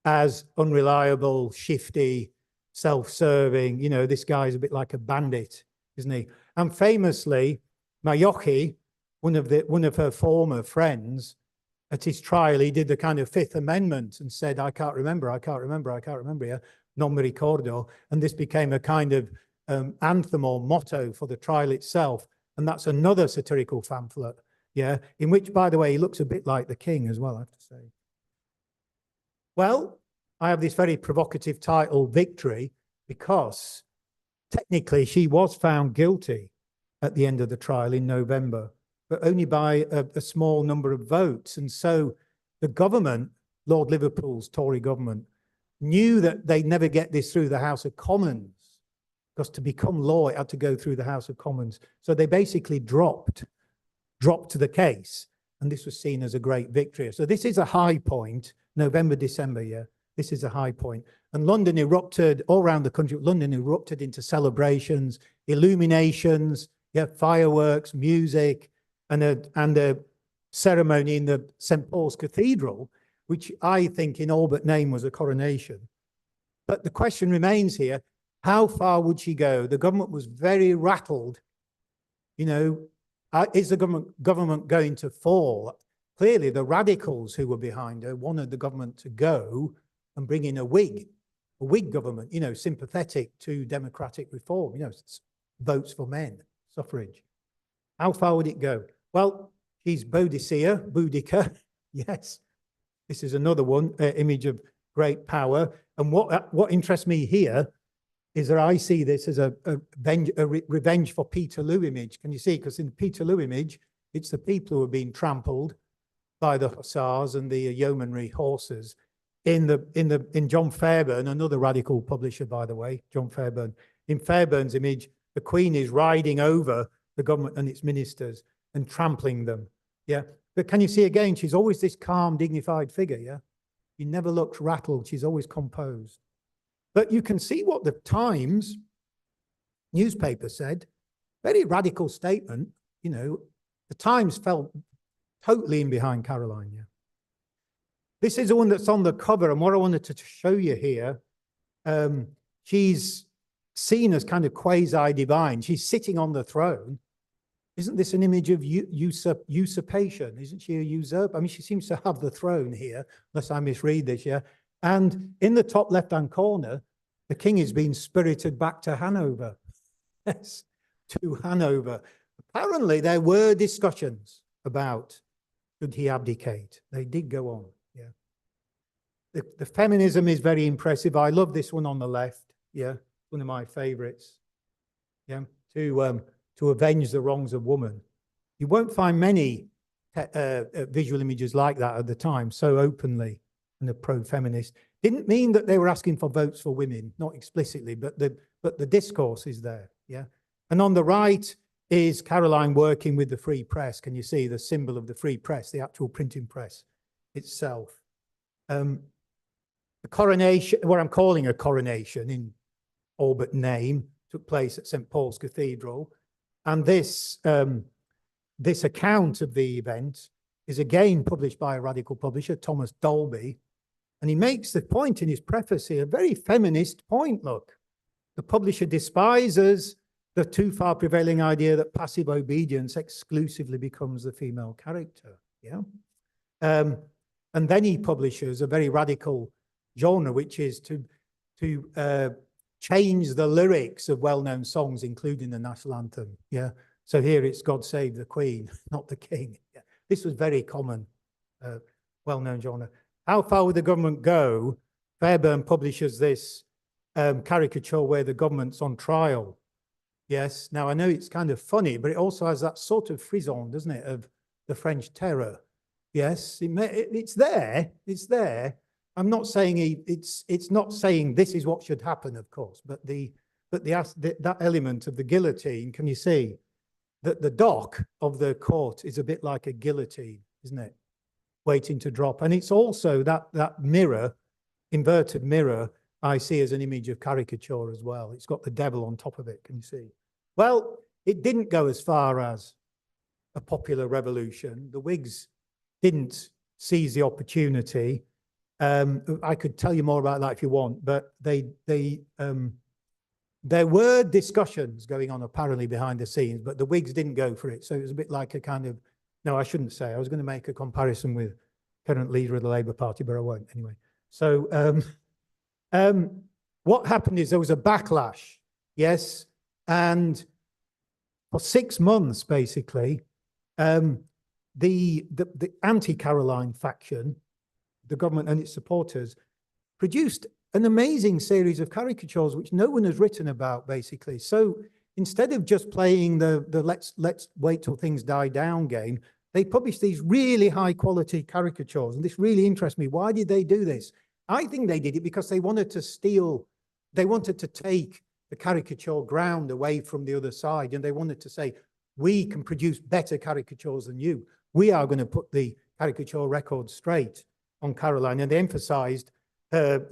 as unreliable, shifty, self-serving. You know, this guy's a bit like a bandit, isn't he? And famously, Maiochi, one of her former friends, at his trial, he did the kind of Fifth Amendment and said, I can't remember, yeah, non mi ricordo. And this became a kind of anthem or motto for the trial itself. And that's another satirical pamphlet, yeah, in which, by the way, he looks a bit like the king as well, I have to say. Well, I have this very provocative title, Victory, because technically she was found guilty at the end of the trial in November, but only by a small number of votes. And so the government, Lord Liverpool's Tory government, knew that they'd never get this through the House of Commons, because to become law, it had to go through the House of Commons. So they basically dropped the case, and this was seen as a great victory. So this is a high point, November, December, yeah. This is a high point. And London erupted, all around the country, London erupted into celebrations, illuminations, yeah, fireworks, music, and a ceremony in the St. Paul's Cathedral, which I think in all but name was a coronation. But the question remains here, how far would she go? The government was very rattled. You know, is the government going to fall? Clearly, the radicals who were behind her wanted the government to go and bring in a Whig government, you know, sympathetic to democratic reform, you know, votes for men, suffrage. How far would it go? Well, she's Boudica, yes. This is another one, image of great power. And what interests me here is that I see this as a revenge for Peterloo image. Can you see? Because in the Peterloo image, it's the people who are being trampled by the hussars and the yeomanry horses. In John Fairbairn, another radical publisher, by the way, John Fairbairn. In Fairbairn's image, the Queen is riding over the government and its ministers and trampling them. Yeah. But can you see again, she's always this calm, dignified figure. Yeah. She never looks rattled. She's always composed. But you can see what the Times newspaper said. Very radical statement. You know, the Times felt totally in behind Caroline. Yeah. This is the one that's on the cover. And what I wanted to show you here, she's seen as kind of quasi-divine. She's sitting on the throne. Isn't this an image of usurpation? Isn't she a usurper? I mean, she seems to have the throne here, unless I misread this, yeah? And in the top left-hand corner, the king is being spirited back to Hanover. Yes, to Hanover. Apparently, there were discussions about should he abdicate. They did go on, yeah. the feminism is very impressive. I love this one on the left. Yeah, one of my favorites. Yeah, to avenge the wrongs of woman. You won't find many visual images like that at the time, so openly and a pro-feminist. Didn't mean that they were asking for votes for women, not explicitly, but the discourse is there. Yeah, and on the right is Caroline working with the free press. Can you see the symbol of the free press, the actual printing press itself? The coronation, what I'm calling a coronation in all but name, took place at St. Paul's Cathedral. And this account of the event is again published by a radical publisher, Thomas Dolby. And he makes the point in his preface here, a very feminist point, look. The publisher despises the too far prevailing idea that passive obedience exclusively becomes the female character. Yeah. And then he publishes a very radical genre, which is to change the lyrics of well-known songs, including the national anthem. Yeah. So here it's God Save the Queen, not the King. Yeah. This was very common, well-known genre. How far would the government go? Fairbairn publishes this caricature where the government's on trial. Yes. Now, I know it's kind of funny, but it also has that sort of frisson, doesn't it, of the French Terror. Yes, it's there. It's there. I'm not saying it's not saying this is what should happen, of course, but that element of the guillotine, can you see that the dock of the court is a bit like a guillotine, isn't it? Waiting to drop. And it's also that mirror, inverted mirror, I see as an image of caricature as well. It's got the devil on top of it, can you see? Well, it didn't go as far as a popular revolution. The Whigs didn't seize the opportunity. I could tell you more about that if you want, but there were discussions going on apparently behind the scenes, but the Whigs didn't go for it. So it was a bit like a kind of, no, I shouldn't say. I was going to make a comparison with current leader of the Labour Party, but I won't anyway. So what happened is there was a backlash, yes, and for 6 months, basically, the anti-Caroline faction, the government and its supporters, produced an amazing series of caricatures which no one has written about, basically. So instead of just playing the let's wait till things die down game, they published these really high quality caricatures. And this really interests me. Why did they do this? I think they did it because they wanted to steal, they wanted to take the caricature ground away from the other side. And they wanted to say, we can produce better caricatures than you. We are going to put the caricature record straight on Caroline. And they emphasized her,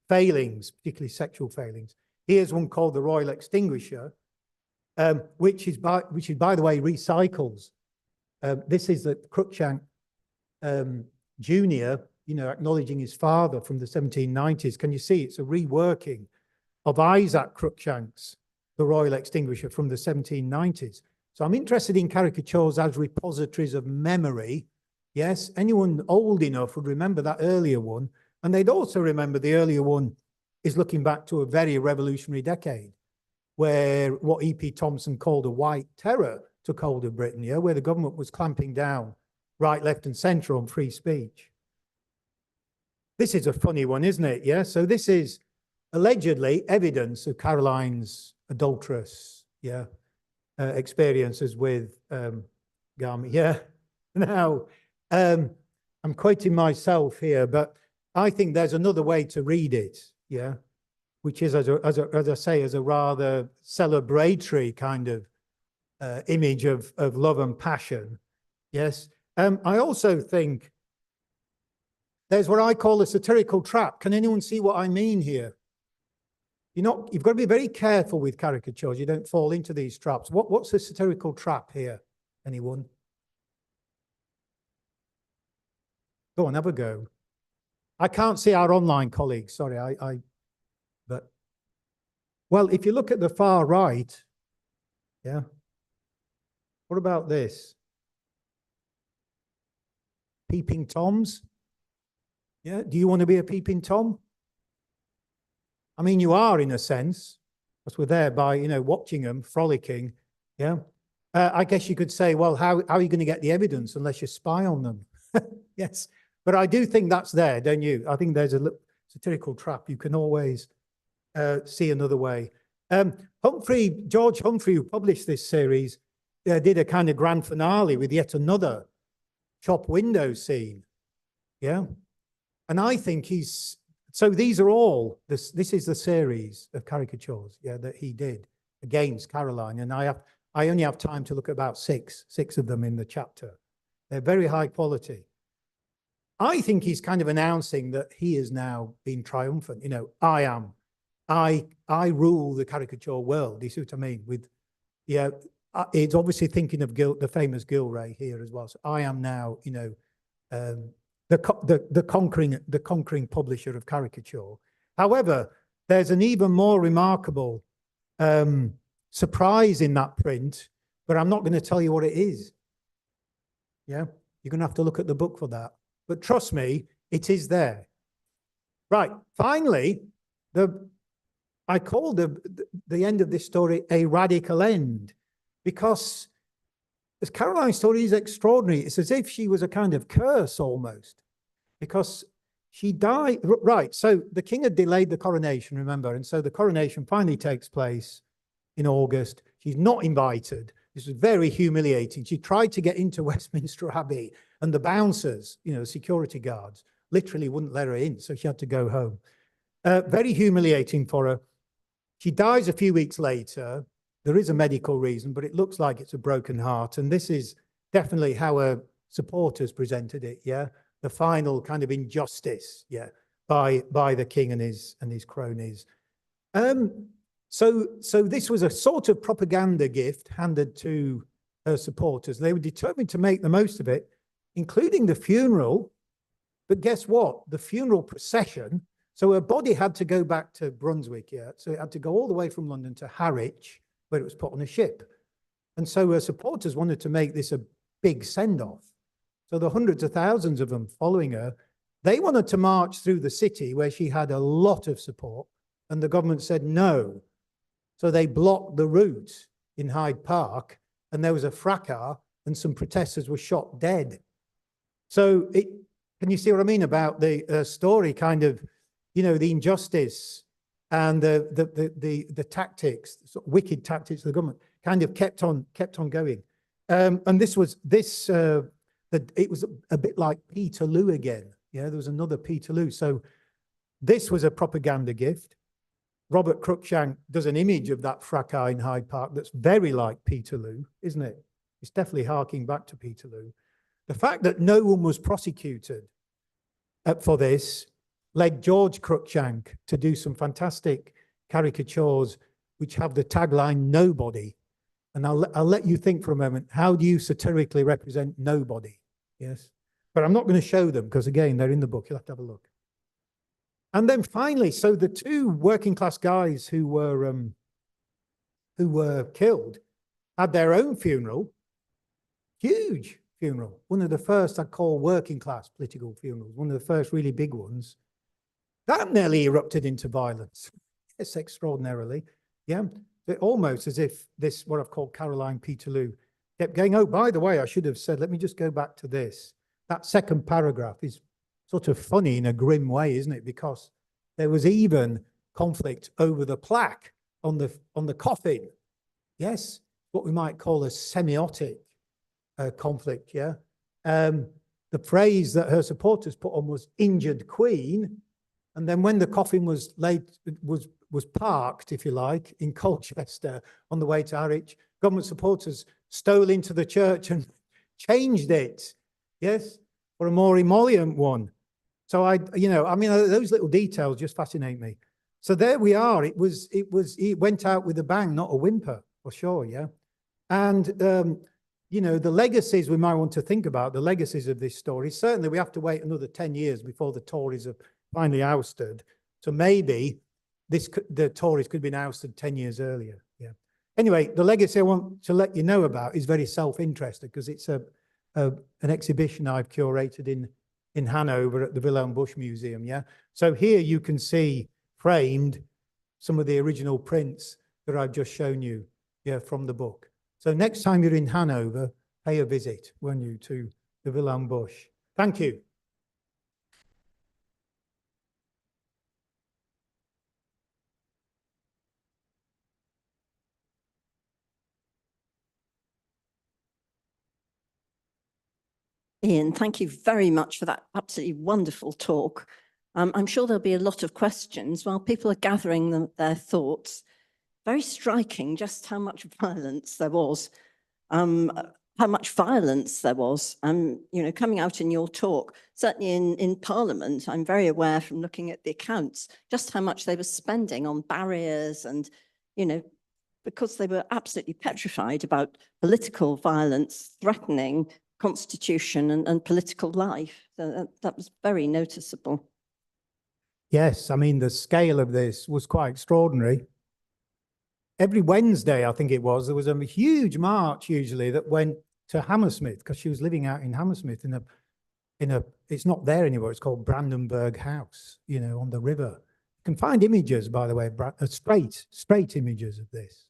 failings, particularly sexual failings. Here's one called the Royal Extinguisher, which is by the way, recycles. This is the Cruikshank Jr., acknowledging his father from the 1790s. Can you see it's a reworking of Isaac Cruikshank's The Royal Extinguisher from the 1790s. So I'm interested in caricatures as repositories of memory. Yes, anyone old enough would remember that earlier one. And they'd also remember the earlier one is looking back to a very revolutionary decade where what E.P. Thompson called a white terror took hold of Britain, yeah, where the government was clamping down right, left and centre on free speech. This is a funny one, isn't it? Yeah, so this is allegedly evidence of Caroline's adulterous, experiences with Garmy. Yeah, now I'm quoting myself here, but I think there's another way to read it, yeah, which is, as I say, as a rather celebratory kind of image of love and passion. Yes. I also think there's what I call a satirical trap. Can anyone see what I mean here? You've got to be very careful with caricatures. You don't fall into these traps. What's the satirical trap here? Anyone? Go on, have a go. I can't see our online colleagues. Sorry, but well, if you look at the far right, yeah. What about this? Peeping Toms. Yeah. Do you want to be a peeping Tom? I mean, you are in a sense, because we're there by, watching them, frolicking. Yeah. I guess you could say, well, how are you going to get the evidence unless you spy on them? Yes. But I do think that's there, don't you? I think there's a satirical trap. You can always see another way. George Humphrey, who published this series, did a kind of grand finale with yet another shop window scene. Yeah. And I think so these are all, this is the series of caricatures, yeah, that he did against Caroline. And I only have time to look at about six of them in the chapter. They're very high quality. I think he's kind of announcing that he has now been triumphant. You know, I rule the caricature world. Do you see what I mean? Yeah, it's obviously thinking of the famous Gilray here as well. So I am now, you know, the conquering publisher of caricature. However, there's an even more remarkable surprise in that print, but I'm not going to tell you what it is. Yeah, you're going to have to look at the book for that. But trust me, it is there. Right. Finally, I call the end of this story a radical end, because this Caroline story is extraordinary. It's as if she was a kind of curse almost, because she died. Right. So the king had delayed the coronation, remember? And so the coronation finally takes place in August. She's not invited. This was very humiliating. She tried to get into Westminster Abbey, and the bouncers, you know, security guards, literally wouldn't let her in. So she had to go home. Very humiliating for her. She dies a few weeks later. There is a medical reason, but it looks like it's a broken heart. And this is definitely how her supporters presented it, yeah? The final kind of injustice, yeah, by the king and his cronies. So this was a sort of propaganda gift handed to her supporters. They were determined to make the most of it, including the funeral. But guess what? The funeral procession. So her body had to go back to Brunswick, yeah. So it had to go all the way from London to Harwich, where it was put on a ship. And so her supporters wanted to make this a big send-off. So the hundreds of thousands of them following her, they wanted to march through the city where she had a lot of support, and the government said no. So they blocked the route in Hyde Park, and there was a fracas, and some protesters were shot dead. So can you see what I mean about the story kind of, you know, the injustice and the tactics, sort of wicked tactics of the government kind of kept on going. And it was a bit like Peterloo again. Yeah, there was another Peterloo. So this was a propaganda gift. Robert Cruikshank does an image of that fracas in Hyde Park that's very like Peterloo, isn't it? It's definitely harking back to Peterloo. The fact that no one was prosecuted for this led George Cruikshank to do some fantastic caricatures which have the tagline "Nobody." And I'll let you think for a moment. How do you satirically represent nobody? Yes, but I'm not going to show them because again they're in the book. You'll have to have a look. And then finally, so the two working class guys who were killed had their own funeral, huge funeral, one of the first I'd call working class political funerals, one of the first really big ones. That nearly erupted into violence. It's extraordinarily, yeah. Almost as if this, what I've called Caroline Peterloo, kept going. Oh, by the way, I should have said, let me just go back to this. That second paragraph is sort of funny in a grim way, isn't it? Because there was even conflict over the plaque on the coffin. Yes, what we might call a semiotic conflict, yeah. The phrase that her supporters put on was "injured queen," and then when the coffin was parked, if you like, in Colchester on the way to Harwich, government supporters stole into the church and changed it, yes, for a more emollient one. So those little details just fascinate me. So there we are. It went out with a bang, not a whimper, for sure, yeah. And the legacies we might want to think about, the legacies of this story. Certainly, we have to wait another 10 years before the Tories are finally ousted. So maybe the Tories could have been ousted 10 years earlier. Yeah. Anyway, the legacy I want to let you know about is very self-interested because it's an exhibition I've curated in Hanover at the Wilhelm Busch Museum. Yeah. So here you can see framed some of the original prints that I've just shown you, yeah, from the book. So next time you're in Hanover, pay a visit, won't you, to the Wilhelm Busch. Thank you. Ian, thank you very much for that absolutely wonderful talk. I'm sure there'll be a lot of questions while people are gathering their thoughts. Very striking just how much violence there was, you know, coming out in your talk. Certainly in Parliament, I'm very aware from looking at the accounts, just how much they were spending on barriers and, you know, because they were absolutely petrified about political violence threatening constitution and political life. So that was very noticeable. Yes, I mean, the scale of this was quite extraordinary. Every Wednesday, I think it was, there was a huge march usually that went to Hammersmith, because she was living out in Hammersmith in a, it's not there anymore, it's called Brandenburg House, you know, on the river. You can find images, by the way, straight images of this.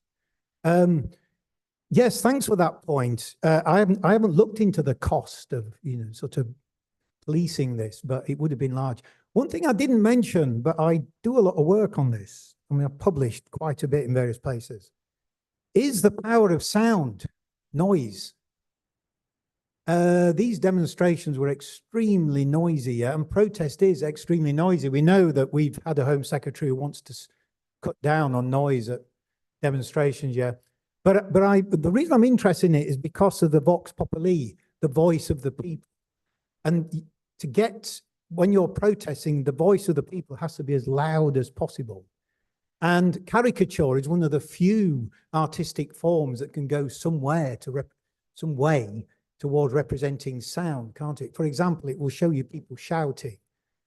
Yes, thanks for that point. I haven't looked into the cost of, you know, sort of policing this, but it would have been large. One thing I didn't mention, but I do a lot of work on this, I mean, I've published quite a bit in various places, is the power of sound, noise. These demonstrations were extremely noisy, yeah, and protest is extremely noisy. We know that we've had a Home Secretary who wants to cut down on noise at demonstrations, yeah. But the reason I'm interested in it is because of the vox populi, the voice of the people. And to get, when you're protesting, the voice of the people has to be as loud as possible. And caricature is one of the few artistic forms that can go somewhere to some way toward representing sound, can't it? For example, it will show you people shouting,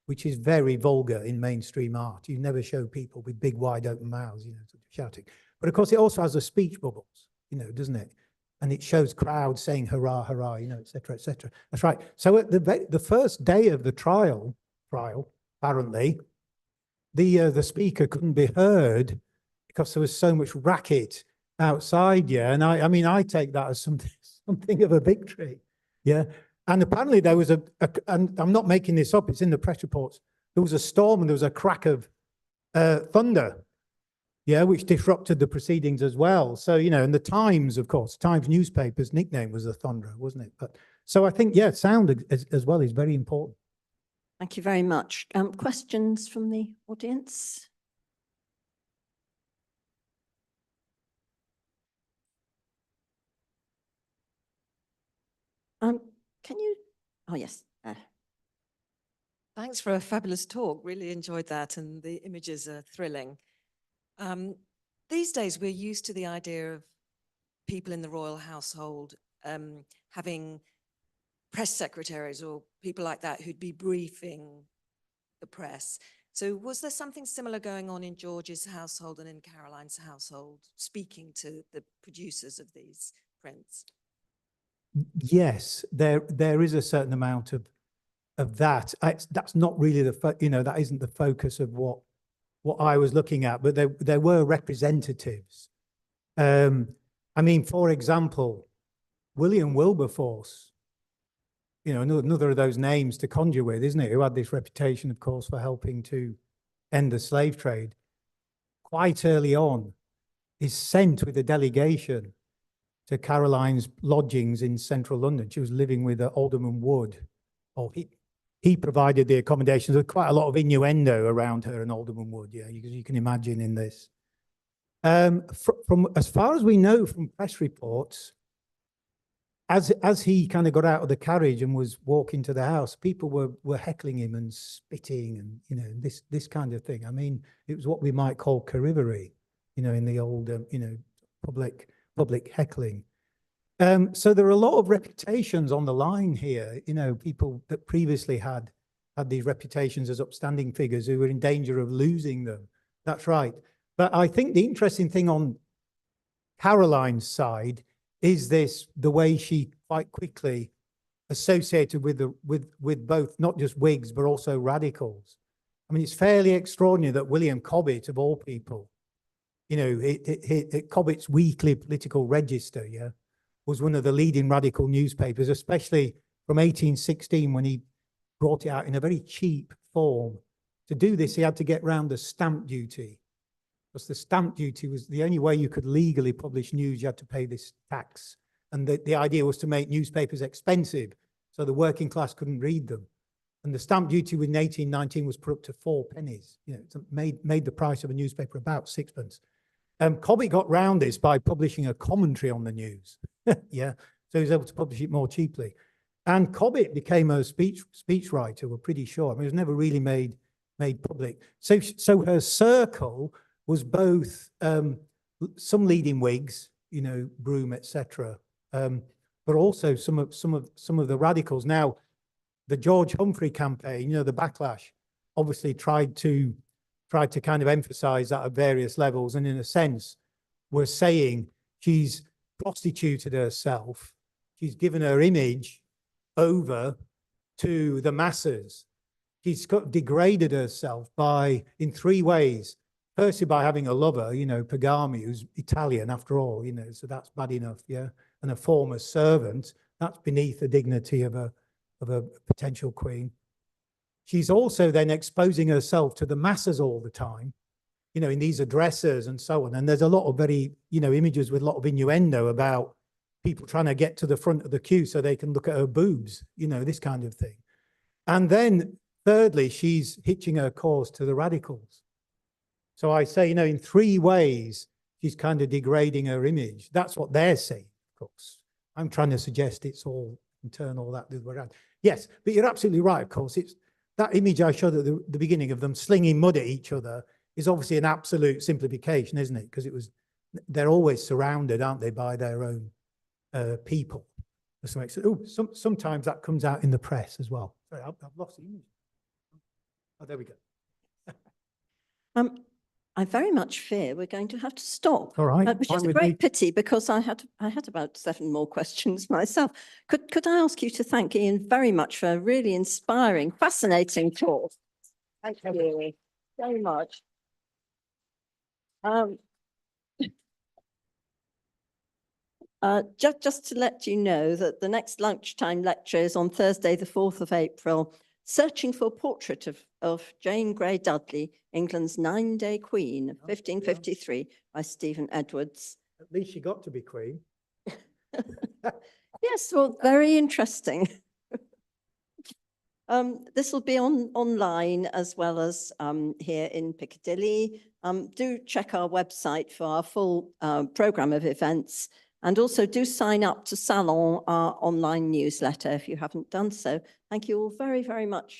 which is very vulgar in mainstream art. You never show people with big, wide open mouths, you know, shouting. But of course, it also has the speech bubbles, you know, doesn't it? And it shows crowds saying hurrah, hurrah, you know, et cetera, et cetera. That's right. So at the first day of the trial, apparently, the speaker couldn't be heard because there was so much racket outside, yeah. And I mean, I take that as something of a victory, yeah. And apparently there was and I'm not making this up, it's in the press reports, there was a storm and there was a crack of thunder, yeah, which disrupted the proceedings as well. So, you know, and the Times, of course, Times newspaper's nickname was the Thunderer, wasn't it? But so I think, yeah, sound as well is very important. Thank you very much. Questions from the audience? Can you, oh yes. Thanks for a fabulous talk. Really enjoyed that, and the images are thrilling. These days, we're used to the idea of people in the royal household having press secretaries or people like that who'd be briefing the press. So was there something similar going on in George's household and in Caroline's household, speaking to the producers of these prints? Yes, there is a certain amount of that. That's not really you know, that isn't the focus of what I was looking at, but there were representatives. I mean, for example, William Wilberforce, you know, another of those names to conjure with, isn't it? Who had this reputation, of course, for helping to end the slave trade. Quite early on, is sent with a delegation to Caroline's lodgings in central London. She was living with Alderman Wood. Oh, he provided the accommodations. There's quite a lot of innuendo around her and Alderman Wood, yeah, you can imagine in this. From as far as we know from press reports, as he kind of got out of the carriage and was walking to the house, people were heckling him and spitting and, you know, this kind of thing. I mean, it was what we might call carivery, you know, in the old, you know, public heckling. So there are a lot of reputations on the line here, you know, people that previously had these reputations as upstanding figures who were in danger of losing them. That's right. But I think the interesting thing on Caroline's side is the way she quite quickly associated with both, not just Whigs, but also radicals. I mean, it's fairly extraordinary that William Cobbett, of all people, you know, Cobbett's weekly political register, yeah, was one of the leading radical newspapers, especially from 1816 when he brought it out in a very cheap form. To do this, he had to get round the stamp duty, because the stamp duty was the only way you could legally publish news. You had to pay this tax. And the idea was to make newspapers expensive so the working class couldn't read them. And the stamp duty in 1819 was put up to 4 pennies. You know, it made the price of a newspaper about 6pence. Cobbett got round this by publishing a commentary on the news. Yeah, so he was able to publish it more cheaply. And Cobbett became a speechwriter, we're pretty sure. I mean, it was never really made public. So her circle was both some leading Whigs, you know, Broome, etc., but also some of the radicals. Now, the George Humphrey campaign, you know, the backlash, obviously tried to kind of emphasize that at various levels, and in a sense, we're saying she's prostituted herself, she's given her image over to the masses. She's degraded herself in 3 ways. Firstly, by having a lover, you know, Pagami, who's Italian after all, you know, so that's bad enough, yeah. And a former servant, that's beneath the dignity of a potential queen. She's also then exposing herself to the masses all the time, you know, in these addresses and so on. And there's a lot of very, you know, images with a lot of innuendo about people trying to get to the front of the queue so they can look at her boobs, you know, this kind of thing. And then thirdly, she's hitching her cause to the radicals. So I say, you know, in 3 ways, she's kind of degrading her image. That's what they're saying, of course. I'm trying to suggest it's all internal, that the other way around. Yes, but you're absolutely right, of course. It's that image I showed at the beginning of them slinging mud at each other is obviously an absolute simplification, isn't it? Because they're always surrounded, aren't they, by their own people. Sometimes that comes out in the press as well. Sorry, I've lost the image. Oh, there we go. I very much fear we're going to have to stop. All right. Which is a great pity, because I had about 7 more questions myself. Could I ask you to thank Ian very much for a really inspiring, fascinating talk? Thank you very much. Just to let you know that the next lunchtime lecture is on Thursday, the 4th of April, Searching for a Portrait of Jane Grey Dudley, England's 9-day Queen, 1553, by Stephen Edwards. At least she got to be queen. Yes, well, very interesting. This will be online as well as here in Piccadilly. Do check our website for our full programme of events, and also do sign up to Salon, our online newsletter, if you haven't done so. Thank you all very, very much.